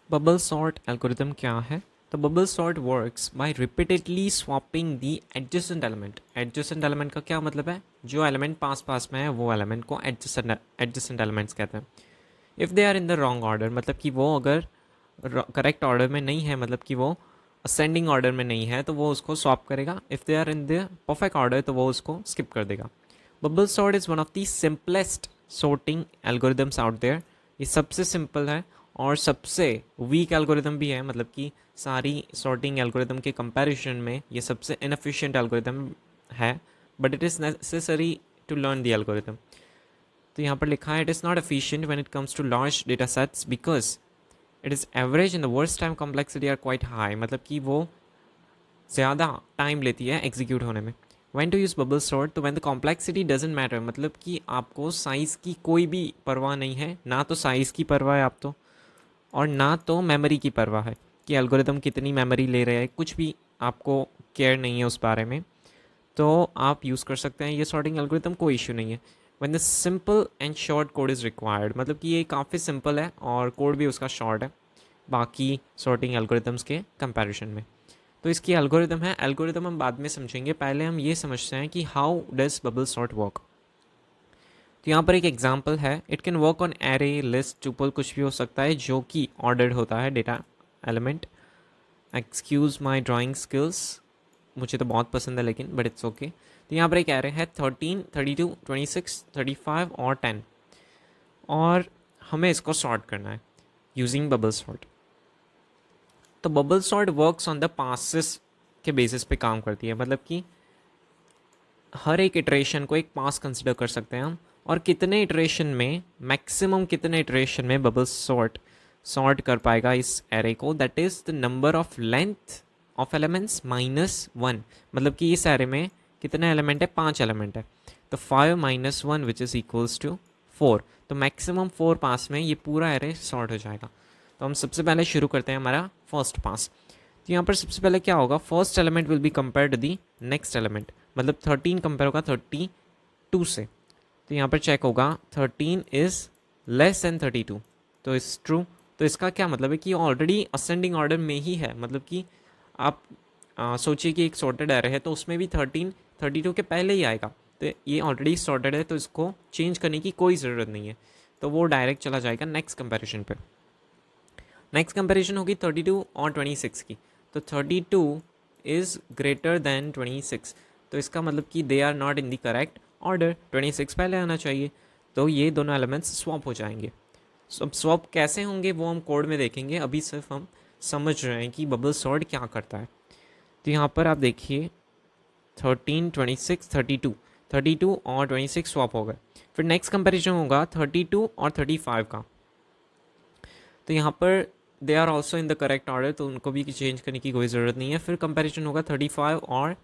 Bubble sort algorithm क्या है? तो bubble sort works by repeatedly swapping the adjacent element. Adjacent element का क्या मतलब है? जो एलिमेंट पास पास में है वो एलिमेंट को एडजेसेंट एलिमेंट्स कहते हैं। If they are in the wrong order, मतलब कि वो अगर करेक्ट ऑर्डर में नहीं है, मतलब कि वो असेंडिंग ऑर्डर में नहीं है, तो वो उसको स्वैप करेगा। If they are in the perfect order तो वो उसको स्किप कर देगा। Bubble sort is one of the simplest sorting algorithms out there। ये सबसे सिंपल है और सबसे वीक एल्गोरिथम भी है, मतलब कि सारी सॉर्टिंग एल्गोरिथम के कंपैरिजन में ये सबसे इनएफिशिएंट एल्गोरिथम है। But it is necessary to learn the algorithm. तो यहाँ पर लिखा है it is not efficient when it comes to large data sets because it is average in the worst time complexity are quite high, मतलब कि वो ज़्यादा time लेती है एग्जीक्यूट होने में। When to use bubble sort, तो when the complexity doesn't matter, मतलब कि आपको साइज़ की कोई भी परवाह नहीं है, ना तो साइज़ की परवाह है आप तो, और ना तो मेमोरी की परवाह है कि एल्गोरिदम कितनी मेमोरी ले रहे हैं, कुछ भी आपको केयर नहीं है उस बारे में, तो आप यूज़ कर सकते हैं ये सॉर्टिंग एल्गोरिदम, कोई इशू नहीं है। When the simple and short code is required, मतलब कि ये काफ़ी सिंपल है और कोड भी उसका शॉर्ट है बाकी सॉर्टिंग एल्गोरिदम्स के कंपैरिजन में। तो इसकी एल्गोरिदम है, एल्गोरिदम हम बाद में समझेंगे, पहले हम ये समझते हैं कि how does bubble sort work. तो यहाँ पर एक एग्जांपल है, it can work on array, list, tuple, कुछ भी हो सकता है जो कि ऑर्डर्ड होता है data element. Excuse my drawing skills, मुझे तो बहुत पसंद है लेकिन बट इट्स ओके। तो यहाँ पर एक एरे है 13, 32, 26, 35 और 10, और हमें इसको सॉर्ट करना है यूजिंग बबल सॉर्ट। तो bubble sort works on the passes के बेसिस पे काम करती है, मतलब कि हर एक इटरेशन को एक पास कंसिडर कर सकते हैं हम, और कितने इटरेशन में, मैक्सिमम कितने इटरेशन में बबल सॉर्ट कर पाएगा इस एरे को, that is the number of length of elements minus one. मतलब कि इस एरे में कितने एलिमेंट है? 5 एलिमेंट है, तो 5 minus one which is equals to 4। तो मैक्सिमम 4 पास में ये पूरा एरे सॉर्ट हो जाएगा। तो हम सबसे पहले शुरू करते हैं हमारा फर्स्ट पास। तो यहाँ पर सबसे पहले क्या होगा, first element will be compare to the next element, मतलब 13 कंपेयर होगा 32 से। तो यहाँ पर चेक होगा 13 इज़ लेस देन 32, तो इट्स ट्रू। तो इसका क्या मतलब है कि ऑलरेडी असेंडिंग ऑर्डर में ही है, मतलब कि आप सोचिए कि एक सॉर्टेड एरे है तो उसमें भी 13 32 के पहले ही आएगा, तो ये ऑलरेडी सॉर्टेड है तो इसको चेंज करने की कोई ज़रूरत नहीं है, तो वो डायरेक्ट चला जाएगा नेक्स्ट कंपेरिजन पे। नेक्स्ट कंपेरिजन होगी 32 और 26 की, तो 32 इज़ ग्रेटर दैन 26, तो इसका मतलब कि they are not in the correct order, 26 पहले आना चाहिए, तो ये दोनों एलिमेंट्स स्वैप हो जाएंगे। अब स्वैप कैसे होंगे वो हम कोड में देखेंगे, अभी सिर्फ हम समझ रहे हैं कि बबल सॉर्ट क्या करता है। तो यहाँ पर आप देखिए 13, 26, 32, 32 और 26 स्वैप हो गए। फिर नेक्स्ट कंपेरिजन होगा 32 और 35 का, तो यहाँ पर they are also in the correct order, तो उनको भी चेंज करने की कोई ज़रूरत नहीं है। फिर कंपैरिजन होगा 35 और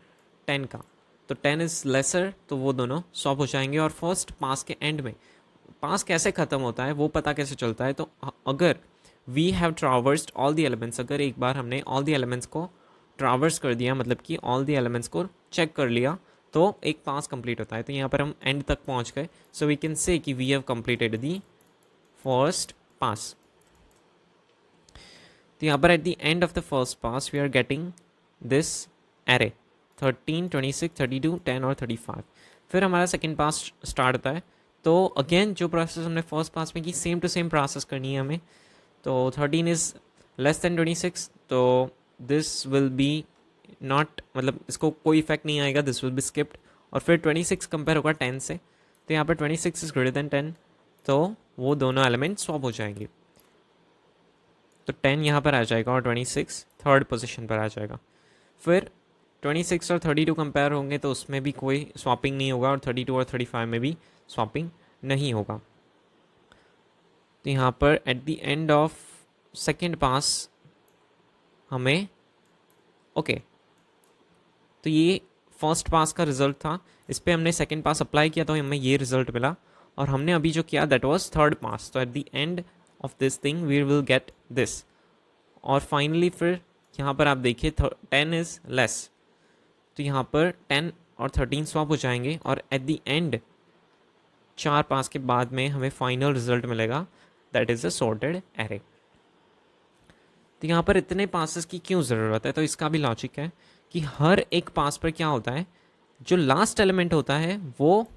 10 का, तो 10 इज़ लेसर, तो वो दोनों स्वैप हो जाएंगे। और फर्स्ट पास के एंड में पास कैसे ख़त्म होता है वो पता कैसे चलता है, तो अगर we have traversed all the elements, अगर एक बार हमने ऑल द एलिमेंट्स को ट्रावर्स कर दिया, मतलब कि ऑल द एलिमेंट्स को चेक कर लिया, तो एक पास कंप्लीट होता है। तो यहाँ पर हम एंड तक पहुँच गए, सो वी कैन से कि we have completed the first pass. तो यहाँ पर at the end of the first pass we are getting this array 13, 26, 32, 10 और 35। फिर हमारा सेकेंड पास स्टार्ट होता है, तो अगेन जो प्रोसेस हमने फर्स्ट पास में की सेम टू सेम प्रोसेस करनी है हमें। तो 13 इज़ लेस देन 26, तो दिस विल बी नॉट, मतलब इसको कोई इफेक्ट नहीं आएगा, दिस विल बी स्किप्ड। और फिर 26 कंपेयर होगा 10 से, तो यहाँ पर 26 इज़ ग्रेटर देन 10, तो वो दोनों एलिमेंट स्वैप हो जाएंगे, तो 10 यहाँ पर आ जाएगा और 26 थर्ड पोजीशन पर आ जाएगा। फिर 26 और 32 कंपेयर होंगे तो उसमें भी कोई स्वैपिंग नहीं होगा, और 32 और 35 में भी स्वैपिंग नहीं होगा। तो यहाँ पर at the end of second pass हमें तो ये फर्स्ट पास का रिजल्ट था, इस पर हमने सेकेंड पास अप्लाई किया तो हमें ये रिजल्ट मिला, और हमने अभी जो किया दैट वाज थर्ड पास, तो at the end of this thing we will get this. और फाइनली फिर यहाँ पर आप देखिए 10 इज़ लेस, तो यहाँ पर 10 और 13 स्वैप हो जाएंगे, और एट द एंड 4 पास के बाद में हमें फाइनल रिजल्ट मिलेगा, that is a sorted array. तो यहाँ पर इतने पासेस की क्यों ज़रूरत है? तो इसका भी लॉजिक है कि हर एक पास पर क्या होता है, जो लास्ट एलिमेंट होता है वो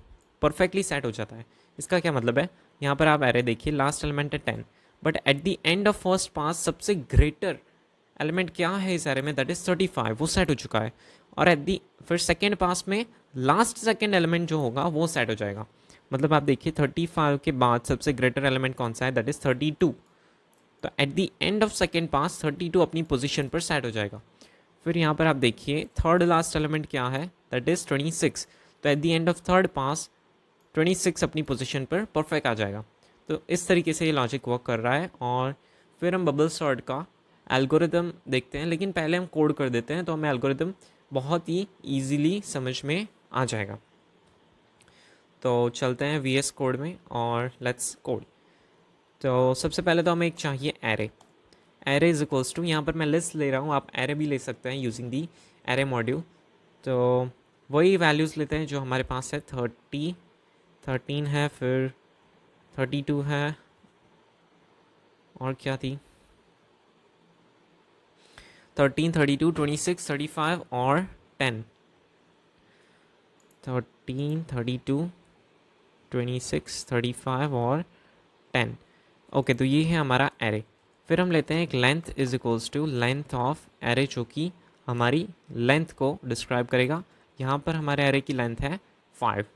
परफेक्टली सेट हो जाता है। इसका क्या मतलब है, यहाँ पर आप एरे देखिए, लास्ट एलिमेंट है 10, but at the end of first pass सबसे ग्रेटर एलिमेंट क्या है इस एरे में, दैट इज़ 35, वो सेट हो चुका है। और एट दी फिर सेकेंड पास में लास्ट सेकेंड एलिमेंट जो होगा वो सेट हो जाएगा। मतलब आप देखिए 35 के बाद सबसे ग्रेटर एलिमेंट कौन सा है, दैट इज़ 32। तो at the end of second pass 32 अपनी पोजीशन पर सेट हो जाएगा। फिर यहाँ पर आप देखिए थर्ड लास्ट एलिमेंट क्या है, दैट इज़ 26। तो at the end of third pass 26 अपनी पोजीशन पर परफेक्ट आ जाएगा। तो इस तरीके से ये लॉजिक वर्क कर रहा है। और फिर हम बबल सॉर्ट का एल्गोरिदम देखते हैं, लेकिन पहले हम कोड कर देते हैं तो हमें एल्गोरिदम बहुत ही ईजीली समझ में आ जाएगा। तो चलते हैं VS कोड में और लेट्स कोड। तो सबसे पहले तो हमें एक चाहिए array. Array is equals to, यहाँ पर मैं लिस्ट ले रहा हूँ, आप एरे भी ले सकते हैं यूजिंग दी एरे मॉड्यूल। तो वही वैल्यूज़ लेते हैं जो हमारे पास है, 13 है, फिर 32 है, और क्या थी, 13, 32, 26, 35 और 10। 13, 32, 26, 35 और 10। ओके, तो ये है हमारा एरे। फिर हम लेते हैं एक length is equals to length of array, जो कि हमारी लेंथ को डिस्क्राइब करेगा। यहाँ पर हमारे एरे की लेंथ है 5।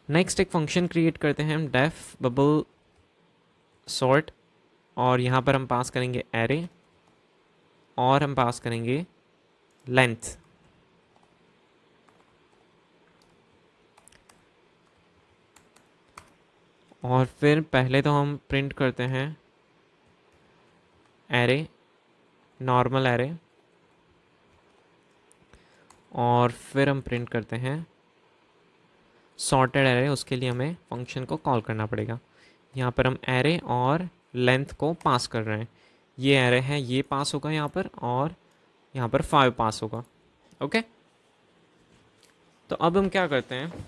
नेक्स्ट एक फंक्शन क्रिएट करते हैं हम, डेफ बबल सॉर्ट, और यहाँ पर हम पास करेंगे एरे और हम पास करेंगे लेंथ। और फिर पहले तो हम प्रिंट करते हैं एरे, नॉर्मल एरे, और फिर हम प्रिंट करते हैं सॉर्टेड एरे। उसके लिए हमें फंक्शन को कॉल करना पड़ेगा। यहाँ पर हम एरे और लेंथ को पास कर रहे हैं। ये एरे है, ये पास होगा यहाँ पर, और यहाँ पर 5 पास होगा। ओके, तो अब हम क्या करते हैं,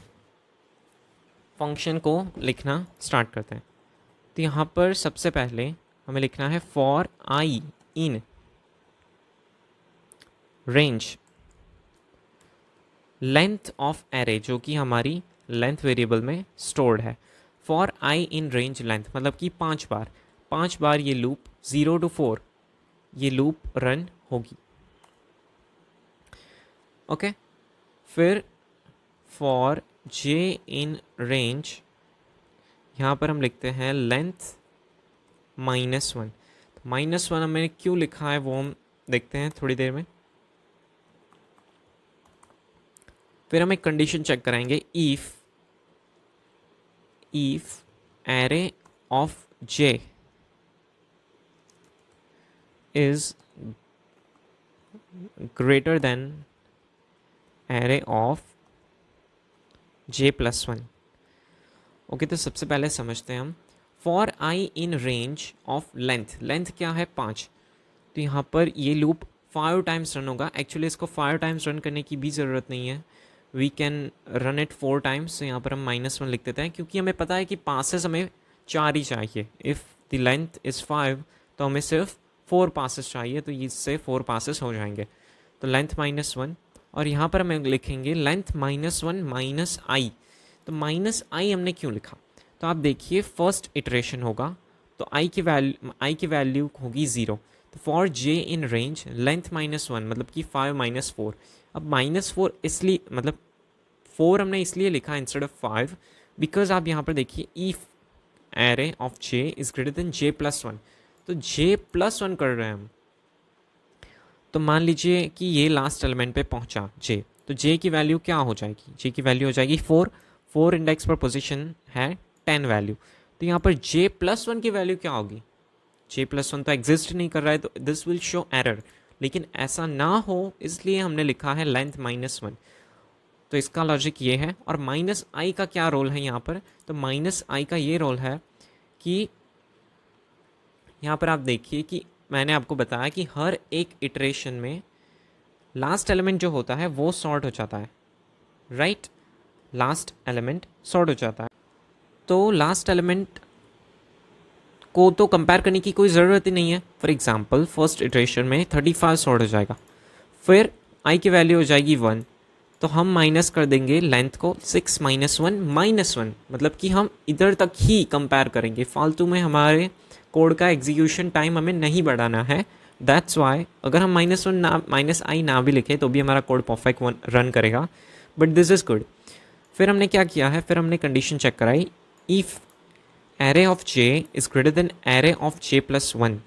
फंक्शन को लिखना स्टार्ट करते हैं। तो यहाँ पर सबसे पहले हमें लिखना है for I in range length of array, जो कि हमारी लेंथ वेरिएबल में स्टोर्ड है। For I in range length मतलब कि 5 बार ये लूप 0 to 4 ये लूप रन होगी। ओके, फिर फॉर जे इन रेंज, यहाँ पर हम लिखते हैं लेंथ -1। तो -1 हमने क्यों लिखा है वो हम देखते हैं थोड़ी देर में। फिर हम एक कंडीशन चेक कराएंगे, if array of J is greater than array of j+1। Okay, तो सबसे पहले समझते हैं हम, for I in range of length क्या है 5। तो यहाँ पर ये लूप 5 टाइम्स रन होगा। एक्चुअली इसको 5 टाइम्स रन करने की भी ज़रूरत नहीं है, we can run it 4 times. तो यहाँ पर हम -1 लिख देते हैं, क्योंकि हमें पता है कि पासेस हमें 4 ही चाहिए। इफ़ द लेंथ इज़ 5 तो हमें सिर्फ 4 पासेस चाहिए, तो इससे 4 पासेस हो जाएंगे। तो लेंथ -1, और यहाँ पर हम लिखेंगे लेंथ -1 -i। तो -i हमने क्यों लिखा, तो आप देखिए फर्स्ट इटरेशन होगा तो i की वैल्यू होगी 0। तो for j in range length -1 मतलब कि 5 - 4। अब -4 इसलिए, मतलब 4 हमने इसलिए लिखा इंस्टेड ऑफ 5 बिकॉज आप यहाँ पर देखिए if array of j is greater than j+1। तो j+1 कर रहे हैं हम, तो मान लीजिए कि ये लास्ट एलिमेंट पे पहुंचा j, तो j की वैल्यू क्या हो जाएगी, j की वैल्यू हो जाएगी 4 इंडेक्स पर पोजीशन है 10 वैल्यू। तो यहाँ पर j+1 की वैल्यू क्या होगी, j+1 तो एग्जिस्ट नहीं कर रहा है, तो दिस विल शो एरर। लेकिन ऐसा ना हो इसलिए हमने लिखा है लेंथ -1। तो इसका लॉजिक ये है। और -i का क्या रोल है यहाँ पर, तो -i का ये रोल है कि यहाँ पर आप देखिए कि मैंने आपको बताया कि हर एक इटरेशन में लास्ट एलिमेंट जो होता है वो सॉर्ट हो जाता है, राइट, लास्ट एलिमेंट सॉर्ट हो जाता है। तो लास्ट एलिमेंट को तो कंपेयर करने की कोई ज़रूरत ही नहीं है। फॉर एग्जांपल फर्स्ट इटरेशन में 35 सॉर्ट हो जाएगा, फिर आई की वैल्यू हो जाएगी 1, तो हम माइनस कर देंगे लेंथ को 6 - 1 -1, मतलब कि हम इधर तक ही कंपेयर करेंगे, फालतू में हमारे कोड का एग्जीक्यूशन टाइम हमें नहीं बढ़ाना है। दैट्स वाई अगर हम -i ना भी लिखें तो भी हमारा कोड परफेक्ट रन करेगा, बट दिस इज़ गुड। फिर हमने क्या किया है, फिर हमने कंडीशन चेक कराई, if array of j is greater than array of j+1,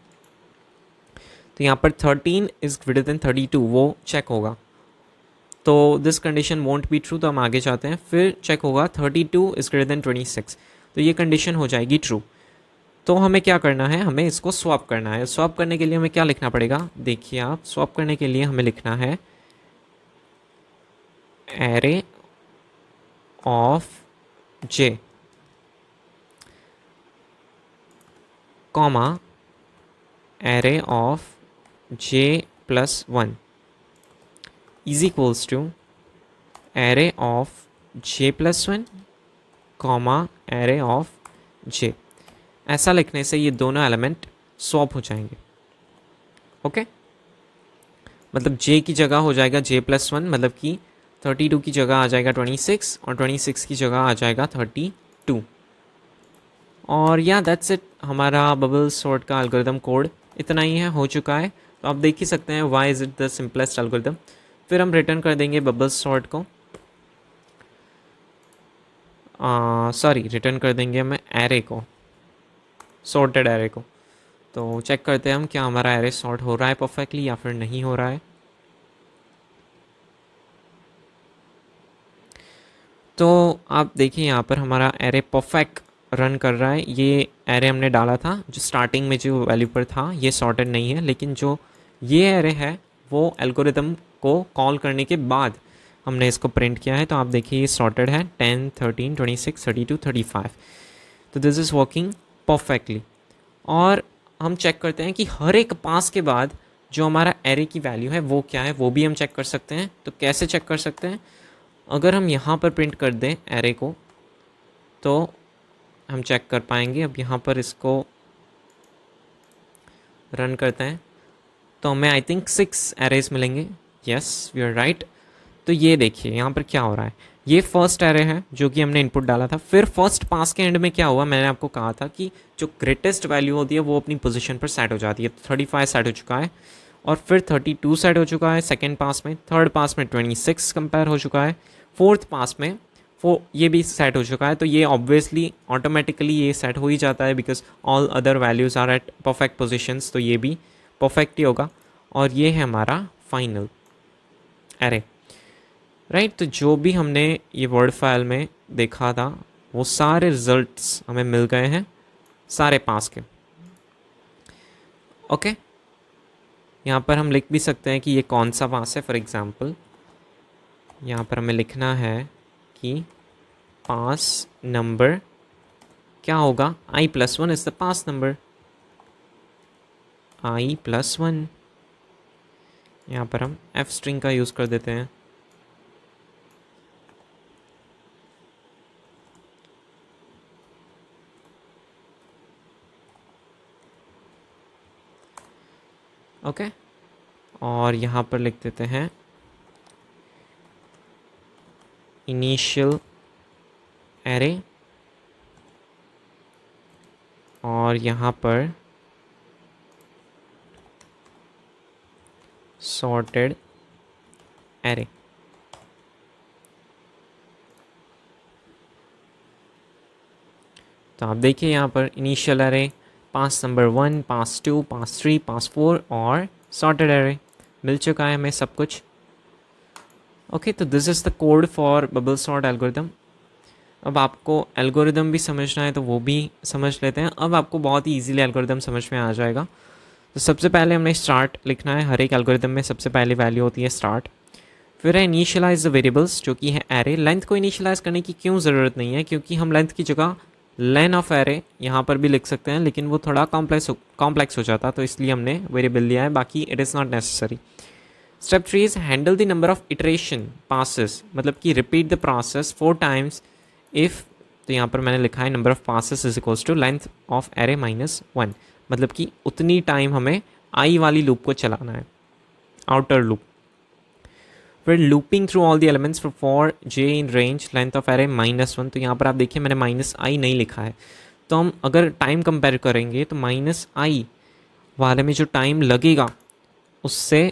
तो यहाँ पर 13 इज़ ग्रेटर देन 32 वो चेक होगा, तो this condition won't be true, तो हम आगे जाते हैं। फिर चेक होगा 32 इज़ ग्रेटर देन 26, तो ये कंडीशन हो जाएगी ट्रू। तो हमें क्या करना है, हमें इसको स्वैप करना है। स्वैप करने के लिए हमें क्या लिखना पड़ेगा, देखिए आप, स्वैप करने के लिए हमें लिखना है array of j comma array of j+1 is equals to array of j+1 comma array of j। ऐसा लिखने से ये दोनों एलिमेंट स्वैप हो जाएंगे। ओके, मतलब j की जगह हो जाएगा j+1, मतलब कि 32 की जगह आ जाएगा 26 और 26 की जगह आ जाएगा 32। और या दैट्स इट, हमारा बबल सॉर्ट का एल्गोरिदम कोड इतना ही है, हो चुका है। तो आप देख ही सकते हैं why is it the simplest algorithm. फिर हम रिटर्न कर देंगे बबल सॉर्ट को, सॉरी रिटर्न कर देंगे हमें एरे को, सॉर्टेड एरे को। तो चेक करते हैं हम क्या हमारा एरे सॉर्ट हो रहा है परफेक्टली या फिर नहीं हो रहा है। तो आप देखिए यहाँ पर हमारा एरे परफेक्ट रन कर रहा है। ये एरे हमने डाला था जो स्टार्टिंग में जो वैल्यू पर था, ये सॉर्टेड नहीं है, लेकिन जो ये एरे है वो एल्गोरिदम को कॉल करने के बाद हमने इसको प्रिंट किया है। तो आप देखिए ये सॉर्टेड है 10, 13, 26, 32, 35। तो दिस इज़ वर्किंग परफेक्टली। और हम चेक करते हैं कि हर एक पास के बाद जो हमारा एरे की वैल्यू है वो क्या है, वो भी हम चेक कर सकते हैं। तो कैसे चेक कर सकते हैं, अगर हम यहाँ पर प्रिंट कर दें एरे को तो हम चेक कर पाएंगे। अब यहाँ पर इसको रन करते हैं तो हमें आई थिंक 6 एरेज मिलेंगे। Yes we are right. तो ये देखिए यहाँ पर क्या हो रहा है, ये फर्स्ट एरे है जो कि हमने इनपुट डाला था। फिर फर्स्ट पास के एंड में क्या हुआ, मैंने आपको कहा था कि जो ग्रेटेस्ट वैल्यू होती है वो अपनी पोजीशन पर सेट हो जाती है। तो 35 सेट हो चुका है और फिर 32 सेट हो चुका है सेकेंड पास में, थर्ड पास में 26 कंपेयर हो चुका है, फोर्थ पास में ये भी सेट हो चुका है। तो ये ऑब्वियसली ऑटोमेटिकली ये सेट हो ही जाता है because all other values are at perfect positions, तो ये भी परफेक्ट ही होगा। और ये है हमारा फाइनल एरे, राइट। तो जो भी हमने ये वर्ड फाइल में देखा था वो सारे रिजल्ट्स हमें मिल गए हैं सारे पास के। ओके, यहाँ पर हम लिख भी सकते हैं कि ये कौन सा पास है। फॉर एग्जांपल यहाँ पर हमें लिखना है कि पास नंबर क्या होगा, i+1 is the pass number, i+1। यहाँ पर हम f स्ट्रिंग का यूज़ कर देते हैं। ओके, और यहाँ पर लिख देते हैं इनिशियल एरे, और यहाँ पर सॉर्टेड एरे। तो आप देखिए यहाँ पर इनिशियल एरे, पास नंबर 1, पास 2, पास 3, पास 4 और सॉर्टेड एरे मिल चुका है हमें सब कुछ। ओके, तो this is the code for bubble sort algorithm. अब आपको एल्गोरिदम भी समझना है तो वो भी समझ लेते हैं। अब आपको बहुत ही ईजीली एल्गोरिदम समझ में आ जाएगा। तो सबसे पहले हमने स्टार्ट लिखना है। हर एक एल्गोरिदम में सबसे पहले वैल्यू होती है स्टार्ट। फिर है इनिशियलाइज द वेरिएबल्स जो कि है एरे। लेंथ को इनिशियलाइज करने की क्यों ज़रूरत नहीं है, क्योंकि हम लेंथ की जगह लेन ऑफ एरे यहाँ पर भी लिख सकते हैं, लेकिन वो थोड़ा कॉम्प्लेक्स हो जाता, तो इसलिए हमने वेरिएबल लिया है, बाकी it is not necessary. Step 3 is handle the number of iteration passes, मतलब कि repeat the process 4 times if तो यहाँ पर मैंने लिखा है number of passes is equals to length of array -1, मतलब कि उतनी टाइम हमें आई वाली लूप को चलाना है, आउटर लूप। फिर looping through all the elements for J in range length of array -1, तो यहाँ पर आप देखिए मैंने -i नहीं लिखा है, तो हम अगर टाइम कंपेयर करेंगे तो -i वाले में जो टाइम लगेगा उससे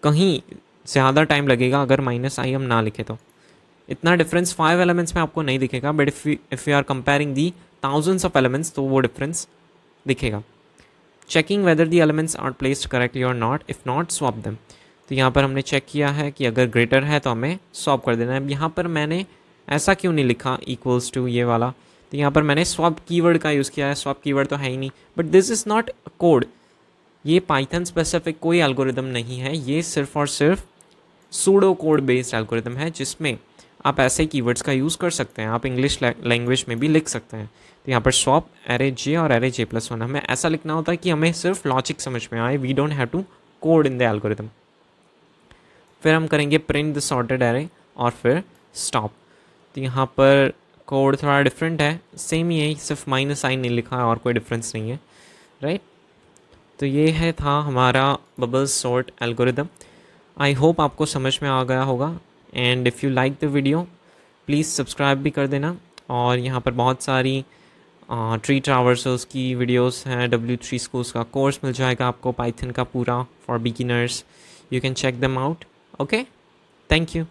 कहीं ज़्यादा टाइम लगेगा अगर -i हम ना लिखे तो। इतना डिफरेंस 5 एलिमेंट्स में आपको नहीं दिखेगा, but if you are comparing the thousands of elements तो वो डिफरेंस दिखेगा। Checking whether the elements are placed correctly और not, if not swap them. तो यहाँ पर हमने चेक किया है कि अगर ग्रेटर है तो हमें स्वैप कर देना है। यहाँ पर मैंने ऐसा क्यों नहीं लिखा इक्वल्स टू ये वाला, तो यहाँ पर मैंने स्वैप कीवर्ड का यूज़ किया है। स्वैप कीवर्ड तो है ही नहीं, but this is not code, ये पाइथन स्पेसिफिक कोई एल्गोरिदम नहीं है, ये सिर्फ और सिर्फ सूडो कोड बेस्ड एल्गोरिदम है जिसमें आप ऐसे कीवर्ड्स का यूज़ कर सकते हैं, आप इंग्लिश लैंग्वेज में भी लिख सकते हैं। तो यहाँ पर स्वैप एरे जे और एरे j+1 हमें ऐसा लिखना होता है कि हमें सिर्फ लॉजिक समझ में आए, we don't have to code in the algorithm. फिर हम करेंगे प्रिंट द सॉर्टेड एरे और फिर स्टॉप। तो यहाँ पर कोड थोड़ा डिफरेंट है, सेम ही है, सिर्फ -i नहीं लिखा है और कोई डिफरेंस नहीं है, राइट। तो ये था हमारा bubble sort algorithm. I hope आपको समझ में आ गया होगा, and if you like the video please subscribe भी कर देना। और यहाँ पर बहुत सारी ट्री ट्रावर्सल्स की वीडियोस हैं, W3 Schools का कोर्स मिल जाएगा आपको पाइथन का पूरा for beginners, you can check them out. Okay, thank you.